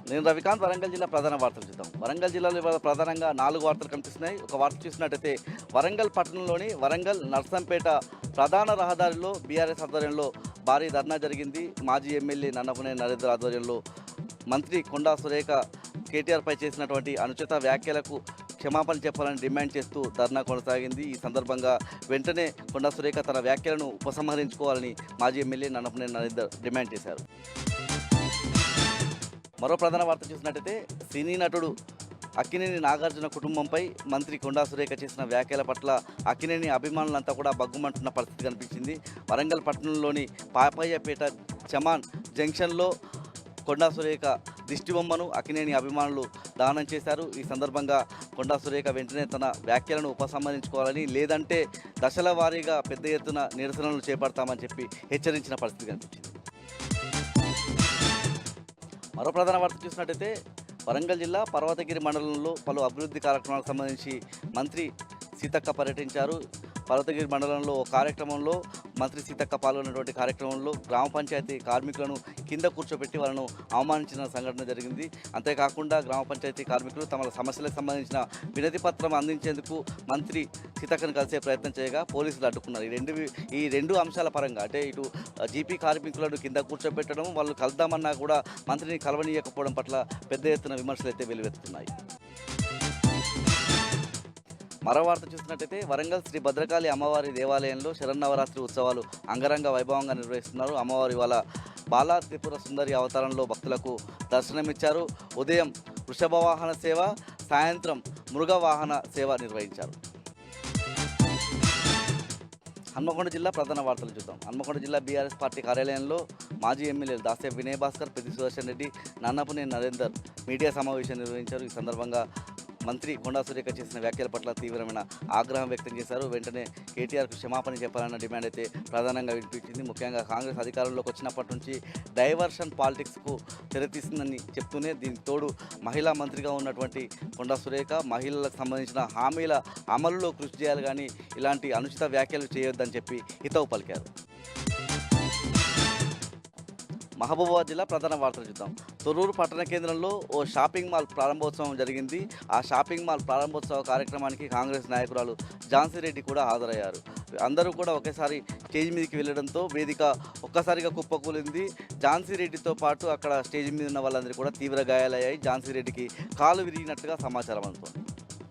నేను రవికాంత్. వరంగల్ జిల్లా ప్రధాన వార్తలు చూద్దాం. వరంగల్ జిల్లాలో ఇవాళ ప్రధానంగా 4 వార్తలు కనిపిస్తున్నాయి. ఒక వార్త చూసినట్టయితే వరంగల్ పట్టణంలోని వరంగల్ నర్సంపేట ప్రధాన రహదారిలో బీఆర్ఎస్ ఆధ్వర్యంలో భారీ ధర్నా జరిగింది. మాజీ ఎమ్మెల్యే నన్నపనేని నరేంద్ర ఆధ్వర్యంలో మంత్రి కొండా సురేఖ కేటీఆర్పై చేసినటువంటి అనుచిత వ్యాఖ్యలకు క్షమాపణ చెప్పాలని డిమాండ్ చేస్తూ ధర్నా కొనసాగింది. ఈ సందర్భంగా వెంటనే కొండా సురేఖ తన వ్యాఖ్యలను ఉపసంహరించుకోవాలని మాజీ ఎమ్మెల్యే నన్నపనేని నరేందర్ డిమాండ్ చేశారు. మరో ప్రధాన వార్త చూసినట్టయితే సినీ నటుడు అక్కినేని నాగార్జున కుటుంబంపై మంత్రి కొండా సురేఖ చేసిన వ్యాఖ్యల పట్ల అక్కినేని అభిమానులంతా కూడా బగ్గుమంటున్న పరిస్థితి కనిపించింది. వరంగల్ పట్టణంలోని పాపయ్యపేట చమాన్ జంక్షన్లో కొండా సురేఖ దిష్టిబొమ్మను అక్కినేని అభిమానులు దానం చేశారు. ఈ సందర్భంగా కొండా సురేఖ వెంటనే తన వ్యాఖ్యలను ఉపసంహరించుకోవాలని, లేదంటే దశల వారీగా పెద్ద ఎత్తున నిరసనలు చేపడతామని చెప్పి హెచ్చరించిన పరిస్థితి కనిపించింది. మరో ప్రధాన వార్త చూసినట్టయితే వరంగల్ జిల్లా పర్వతగిరి మండలంలో పలు అభివృద్ధి కార్యక్రమాలకు సంబంధించి మంత్రి సీతక్క పర్యటించారు. పర్వతగిరి మండలంలో ఓ కార్యక్రమంలో మంత్రి సీతక్క పాల్గొన్నటువంటి కార్యక్రమంలో గ్రామ పంచాయతీ కార్మికులను కింద కూర్చోబెట్టి వాళ్ళను అవమానించిన సంఘటన జరిగింది. అంతేకాకుండా గ్రామ పంచాయతీ కార్మికులు తమ సమస్యలకు సంబంధించిన వినతి పత్రం అందించేందుకు మంత్రి సీతక్కను కలిసే ప్రయత్నం చేయగా పోలీసులు అడ్డుకున్నారు. ఈ రెండు అంశాల పరంగా అంటే ఇటు జీపీ కార్మికులను కింద కూర్చోబెట్టడం, వాళ్ళు కలుద్దామన్నా కూడా మంత్రిని కలవనీయకపోవడం పట్ల పెద్ద ఎత్తున విమర్శలు అయితే వెలువెత్తుతున్నాయి. మరో వార్త చూసినట్టయితే వరంగల్ శ్రీ భద్రకాళి అమ్మవారి దేవాలయంలో శరన్నవరాత్రి ఉత్సవాలు అంగరంగ వైభవంగా నిర్వహిస్తున్నారు. అమ్మవారి వాళ్ళ బాలా త్రిపుర సుందరి అవతారంలో భక్తులకు దర్శనమిచ్చారు. ఉదయం వృషభ వాహన సేవ, సాయంత్రం మృగ వాహన సేవ నిర్వహించారు. హన్మకొండ జిల్లా ప్రధాన వార్తలు చూద్దాం. హన్మకొండ జిల్లా బీఆర్ఎస్ పార్టీ కార్యాలయంలో మాజీ ఎమ్మెల్యేలు దాసే వినయ్ భాస్కర్, పెద్ది సుదర్శన్ రెడ్డి, నన్నపనేని నరేందర్ మీడియా సమావేశం నిర్వహించారు. ఈ సందర్భంగా మంత్రి కొండా సురేఖ చేసిన వ్యాఖ్యల పట్ల తీవ్రమైన ఆగ్రహం వ్యక్తం చేశారు. వెంటనే కేటీఆర్కు క్షమాపణ చెప్పాలన్న డిమాండ్ అయితే ప్రధానంగా వినిపించింది. ముఖ్యంగా కాంగ్రెస్ అధికారంలోకి వచ్చినప్పటి నుంచి డైవర్షన్ పాలిటిక్స్కు తెరతీసిందని చెప్తూనే దీనికి తోడు మహిళా మంత్రిగా ఉన్నటువంటి కొండా సురేఖ మహిళలకు సంబంధించిన హామీల అమలులో కృషి చేయాలి, కానీ ఇలాంటి అనుచిత వ్యాఖ్యలు చేయొద్దని చెప్పి హితవు పలికారు. మహబూబాబాద్ జిల్లా ప్రధాన వార్తలు చూద్దాం. తొర్రూరు పట్టణ కేంద్రంలో ఓ షాపింగ్ మాల్ ప్రారంభోత్సవం జరిగింది. ఆ షాపింగ్ మాల్ ప్రారంభోత్సవ కార్యక్రమానికి కాంగ్రెస్ నాయకురాలు ఝాన్సీ రెడ్డి కూడా హాజరయ్యారు. అందరూ కూడా ఒకేసారి స్టేజ్ మీదకి వెళ్ళడంతో వేదిక ఒక్కసారిగా కుప్పకూలింది. ఝాన్సీ రెడ్డితో పాటు అక్కడ స్టేజ్ మీద ఉన్న వాళ్ళందరూ కూడా తీవ్ర గాయాలయ్యాయి. ఝాన్సీ రెడ్డికి కాలు విరిగినట్టుగా సమాచారం అందుతోంది.